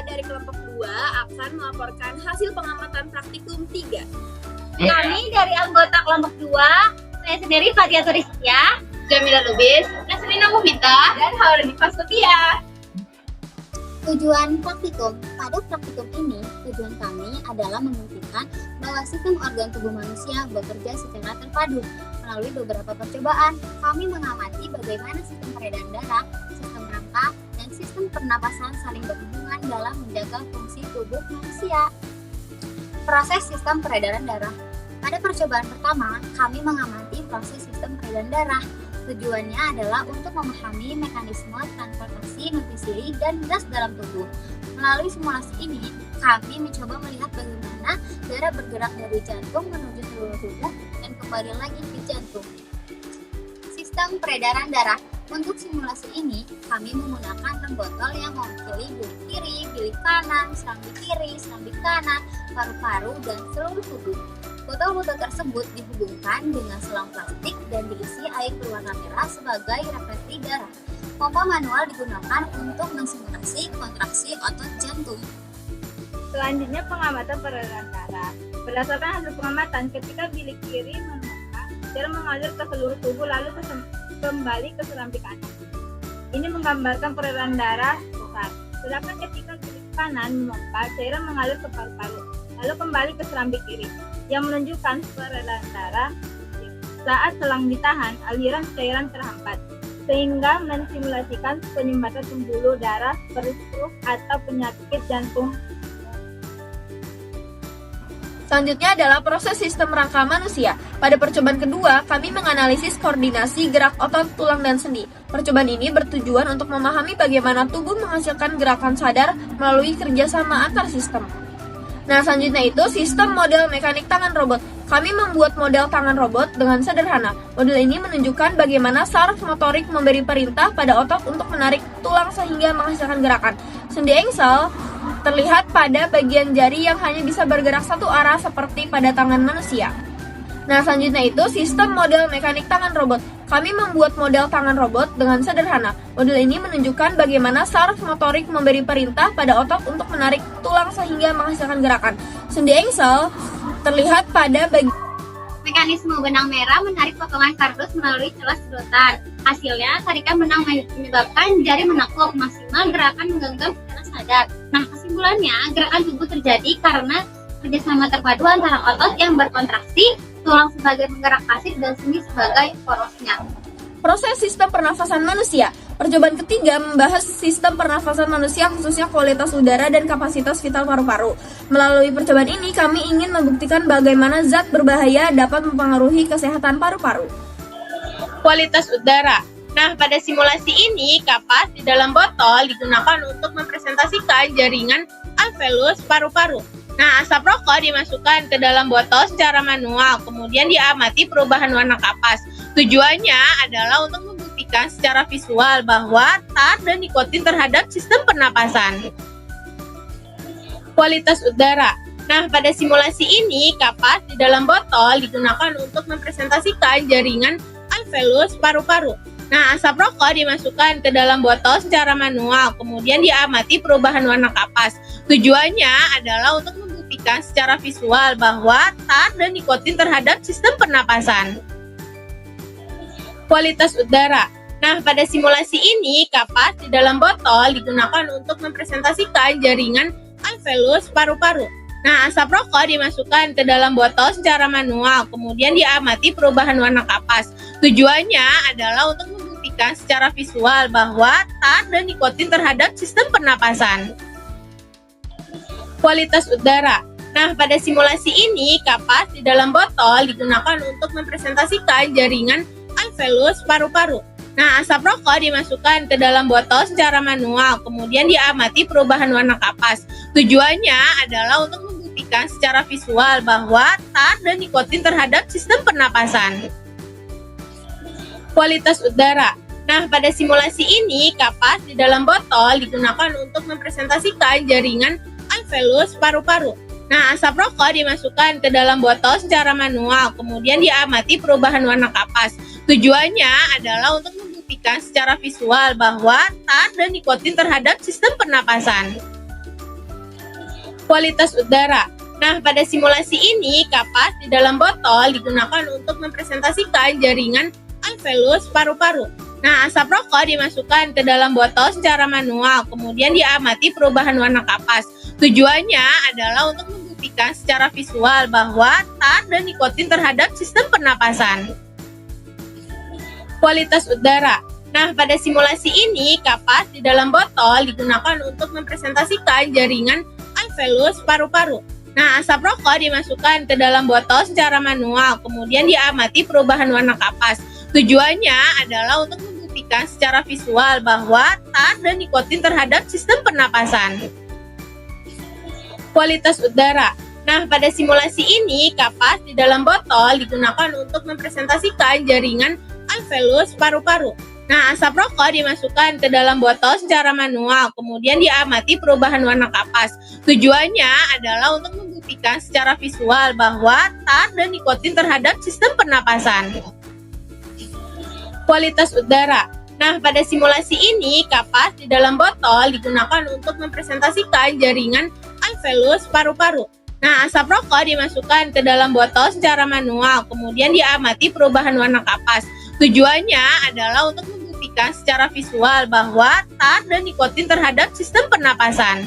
dari kelompok 2 akan melaporkan hasil pengamatan praktikum 3. Kami dari anggota kelompok 2, saya sendiri Fatia Turistia, Jamila Lubis, Naslina Mubita, dan Haurani Fastutia. Tujuan praktikum. Pada praktikum ini, tujuan kami adalah membuktikan bahwa sistem organ tubuh manusia bekerja secara terpadu. Melalui beberapa percobaan, kami mengamati bagaimana sistem peredaran darah, sistem rangka, dan sistem pernapasan saling berhubungan dalam menjaga fungsi tubuh manusia. Proses sistem peredaran darah. Pada percobaan pertama, kami mengamati proses sistem peredaran darah. Tujuannya adalah untuk memahami mekanisme transportasi nutrisili dan gas dalam tubuh. Melalui simulasi ini, kami mencoba melihat bagaimana darah bergerak dari jantung menuju seluruh tubuh dan kembali lagi ke jantung. Sistem peredaran darah. Untuk simulasi ini, kami menggunakan rem botol yang mewakili bilik kiri, bilik kanan, serambi kiri, serambi kanan, paru-paru, dan seluruh tubuh. Botol-botol tersebut dihubungkan dengan selang plastik dan diisi air berwarna merah sebagai refleksi darah. Pompa manual digunakan untuk mensimulasi kontraksi otot jantung. Selanjutnya pengamatan peredaran darah. Berdasarkan hasil pengamatan, ketika bilik kiri memompa, darah mengalir ke seluruh tubuh lalu kembali ke serambi kanan. Ini menggambarkan peredaran darah besar. Sedangkan ketika bilik kanan memompa, cairan mengalir ke paru-paru, lalu kembali ke serambi kiri, yang menunjukkan peredaran darah saat selang ditahan, aliran cairan terhambat, sehingga mensimulasikan penyumbatan pembuluh darah, stroke atau penyakit jantung. Selanjutnya adalah proses sistem rangka manusia. Pada percobaan kedua, kami menganalisis koordinasi gerak otot, tulang, dan sendi. Percobaan ini bertujuan untuk memahami bagaimana tubuh menghasilkan gerakan sadar melalui kerjasama antar sistem. Nah, selanjutnya itu sistem model mekanik tangan robot. Kami membuat model tangan robot dengan sederhana. Model ini menunjukkan bagaimana saraf motorik memberi perintah pada otot untuk menarik tulang sehingga menghasilkan gerakan. Sendi engsel terlihat pada bagian jari yang hanya bisa bergerak satu arah seperti pada tangan manusia. Nah, selanjutnya itu sistem model mekanik tangan robot. Kami membuat model tangan robot dengan sederhana. Model ini menunjukkan bagaimana saraf motorik memberi perintah pada otot untuk menarik tulang sehingga menghasilkan gerakan. Sendi engsel terlihat pada bagian Mekanisme benang merah menarik potongan kardus melalui celah sedotan. Hasilnya, tarikan benang menyebabkan jari menekuk, maksimal gerakan menggenggam secara sadar. Nah, kesimpulannya, gerakan tubuh terjadi karena kerjasama terpadu antara otot yang berkontraksi, tulang sebagai penggerak pasif, dan sendi sebagai porosnya. proses sistem pernafasan manusia. Percobaan ketiga membahas sistem pernafasan manusia, khususnya kualitas udara dan kapasitas vital paru-paru. Melalui percobaan ini, kami ingin membuktikan bagaimana zat berbahaya dapat mempengaruhi kesehatan paru-paru. Kualitas udara. Nah, pada simulasi ini, kapas di dalam botol digunakan untuk mempresentasikan jaringan alveolus paru-paru. Nah, asap rokok dimasukkan ke dalam botol secara manual, kemudian diamati perubahan warna kapas. Tujuannya adalah untuk membuktikan secara visual bahwa tar dan nikotin terhadap sistem pernapasan. Kualitas udara. Nah, pada simulasi ini, kapas di dalam botol digunakan untuk mempresentasikan jaringan alveolus paru-paru. Nah, asap rokok dimasukkan ke dalam botol secara manual, kemudian diamati perubahan warna kapas. Tujuannya adalah untuk membuktikan secara visual bahwa tar dan nikotin terhadap sistem pernapasan. Kualitas udara. Nah, pada simulasi ini, kapas di dalam botol digunakan untuk mempresentasikan jaringan alveolus paru-paru. Nah, asap rokok dimasukkan ke dalam botol secara manual, kemudian diamati perubahan warna kapas. Tujuannya adalah untuk membuktikan secara visual bahwa tar dan nikotin terhadap sistem pernapasan. Kualitas udara. Nah, pada simulasi ini, kapas di dalam botol digunakan untuk mempresentasikan jaringan alveolus paru-paru. Nah, asap rokok dimasukkan ke dalam botol secara manual, kemudian diamati perubahan warna kapas. Tujuannya adalah untuk membuktikan secara visual bahwa tar dan nikotin terhadap sistem pernapasan. Kualitas udara. Nah, pada simulasi ini, kapas di dalam botol digunakan untuk mempresentasikan jaringan alveolus paru-paru. Nah, asap rokok dimasukkan ke dalam botol secara manual, kemudian diamati perubahan warna kapas. Tujuannya adalah untuk membuktikan secara visual bahwa tar dan nikotin terhadap sistem pernapasan. Kualitas udara. Nah, pada simulasi ini, kapas di dalam botol digunakan untuk mempresentasikan jaringan alveolus paru-paru. Nah, asap rokok dimasukkan ke dalam botol secara manual, kemudian diamati perubahan warna kapas. Tujuannya adalah untuk membuktikan secara visual bahwa tar dan nikotin terhadap sistem pernapasan. Kualitas udara. Nah, pada simulasi ini, kapas di dalam botol digunakan untuk mempresentasikan jaringan alveolus paru-paru. Nah, asap rokok dimasukkan ke dalam botol secara manual, kemudian diamati perubahan warna kapas. Tujuannya adalah untuk membuktikan secara visual bahwa tar dan nikotin terhadap sistem pernapasan. Kualitas udara. Nah, pada simulasi ini, kapas di dalam botol digunakan untuk mempresentasikan jaringan alveolus paru-paru. Nah, asap rokok dimasukkan ke dalam botol secara manual, kemudian diamati perubahan warna kapas. Tujuannya adalah untuk membuktikan secara visual bahwa tar dan nikotin terhadap sistem pernapasan. Kualitas udara. Nah, pada simulasi ini, kapas di dalam botol digunakan untuk mempresentasikan jaringan alveolus paru-paru. Nah, asap rokok dimasukkan ke dalam botol secara manual, kemudian diamati perubahan warna kapas. Tujuannya adalah untuk membuktikan secara visual bahwa tar dan nikotin terhadap sistem pernapasan.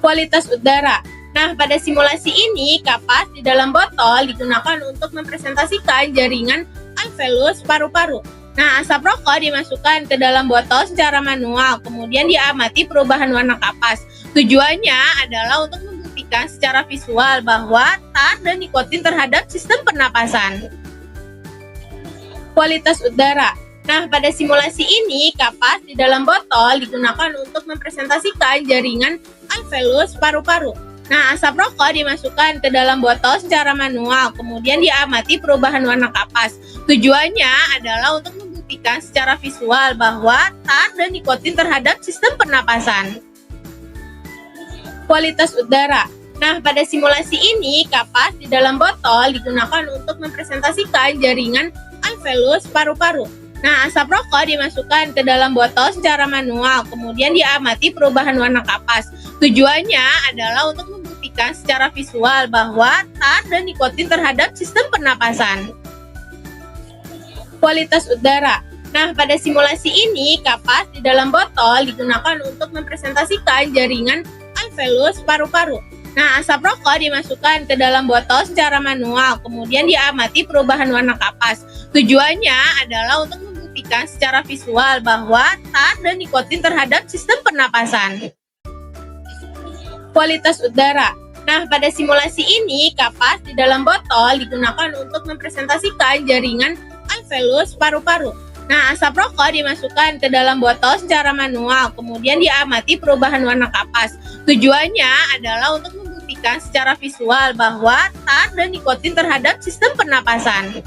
Kualitas udara. Nah, pada simulasi ini, kapas di dalam botol digunakan untuk mempresentasikan jaringan alveolus paru-paru. Nah, asap rokok dimasukkan ke dalam botol secara manual, kemudian diamati perubahan warna kapas. Tujuannya adalah untuk membuktikan secara visual bahwa tar dan nikotin terhadap sistem pernapasan. Kualitas udara. Nah, pada simulasi ini, kapas di dalam botol digunakan untuk mempresentasikan jaringan alveolus paru-paru. Nah, asap rokok dimasukkan ke dalam botol secara manual, kemudian diamati perubahan warna kapas. Tujuannya adalah untuk membuktikan secara visual bahwa tar dan nikotin terhadap sistem pernapasan. Kualitas udara. Nah, pada simulasi ini, kapas di dalam botol digunakan untuk mempresentasikan jaringan alveolus paru-paru. Nah, asap rokok dimasukkan ke dalam botol secara manual, kemudian diamati perubahan warna kapas. Tujuannya adalah untuk membuktikan secara visual bahwa tar dan nikotin terhadap sistem pernapasan. Kualitas udara. Nah, pada simulasi ini, kapas di dalam botol digunakan untuk mempresentasikan jaringan alveolus paru-paru. Nah, asap rokok dimasukkan ke dalam botol secara manual, kemudian diamati perubahan warna kapas. Tujuannya adalah untuk membuktikan secara visual bahwa tar dan nikotin terhadap sistem pernapasan. Kualitas udara. Nah, pada simulasi ini, kapas di dalam botol digunakan untuk mempresentasikan jaringan alveolus paru-paru. Nah, asap rokok dimasukkan ke dalam botol secara manual, kemudian diamati perubahan warna kapas. Tujuannya adalah untuk membuktikan secara visual bahwa tar dan nikotin terhadap sistem pernapasan.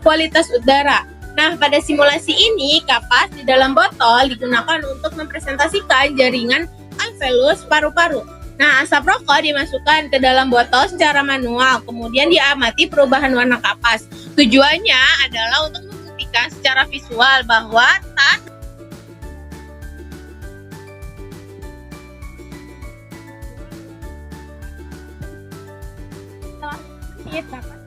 Kualitas udara. Nah, pada simulasi ini, kapas di dalam botol digunakan untuk mempresentasikan jaringan alveolus paru-paru. Nah, asap rokok dimasukkan ke dalam botol secara manual, kemudian diamati perubahan warna kapas. Tujuannya adalah untuk membuktikan secara visual bahwa tar dapat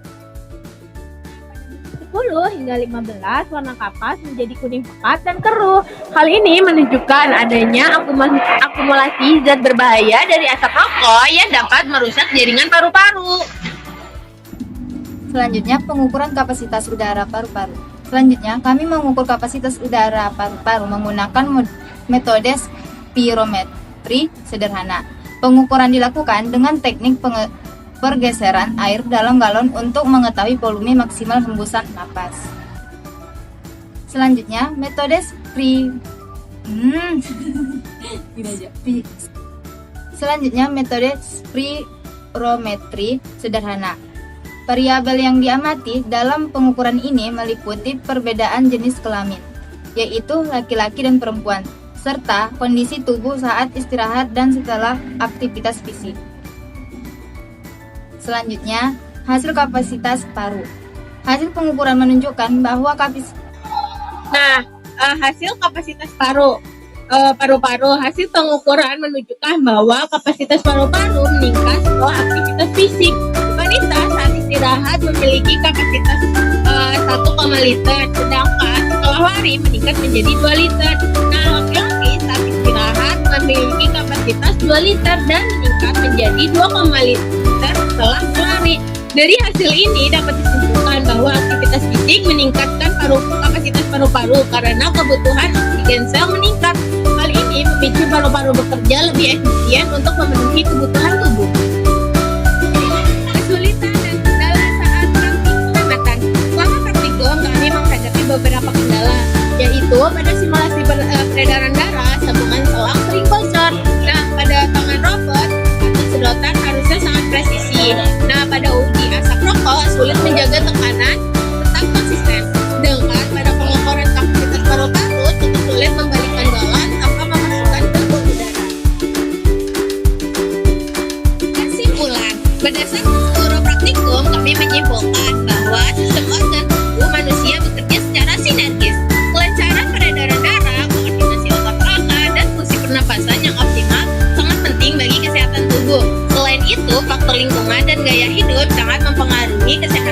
10 hingga 15 warna kapas menjadi kuning pekat dan keruh. Hal ini menunjukkan adanya akumulasi zat berbahaya dari asap rokok yang dapat merusak jaringan paru-paru. Selanjutnya, pengukuran kapasitas udara paru-paru. Selanjutnya, kami mengukur kapasitas udara paru-paru menggunakan metode spirometri sederhana. Pengukuran dilakukan dengan teknik pergeseran air dalam galon untuk mengetahui volume maksimal hembusan napas. Selanjutnya, metode spirometri sederhana. Variabel yang diamati dalam pengukuran ini meliputi perbedaan jenis kelamin, yaitu laki-laki dan perempuan, serta kondisi tubuh saat istirahat dan setelah aktivitas fisik. Selanjutnya, hasil kapasitas paru. Hasil pengukuran menunjukkan bahwa hasil kapasitas paru. paru-paru. Hasil pengukuran menunjukkan bahwa kapasitas paru-paru meningkat setelah aktivitas fisik. Wanita saat istirahat memiliki kapasitas 1,0 liter, sedangkan setelah lari meningkat menjadi 2 liter. Nah, laki-laki saat istirahat memiliki kapasitas 2 liter dan meningkat menjadi 2,5 liter setelah berlari. Dari hasil ini dapat disimpulkan bahwa aktivitas fisik meningkatkan kapasitas paru-paru karena kebutuhan oksigen sel meningkat. Hal ini memicu paru-paru bekerja lebih efisien untuk memenuhi kebutuhan tubuh. Kesulitan dan kendala saat praktik pengamatan. Selama praktikum kami menghadapi beberapa kendala, yaitu pada simulasi peredaran darah, sambungan selang sering bocor. Nah, pada tangan robot atau sedotan harusnya sangat presisi. Nah, pada uji asap rokok sulit menjaga tekanan tetap konsisten. Sedangkan pada pengukuran kapasitas paru-paru cukup sulit membalikkan galon tanpa memasukkan ke udara. Kesimpulan, berdasarkan seluruh praktikum kami menyimpulkan bahwa sistem organ tubuh manusia bekerja secara sinergis. Kelancaran peredaran darah, koordinasi otot rangka, dan fungsi pernapasan yang optimal sangat penting bagi kesehatan tubuh. Selain itu, faktor lingkungan dan gaya hidup sangat mempengaruhi kesehatan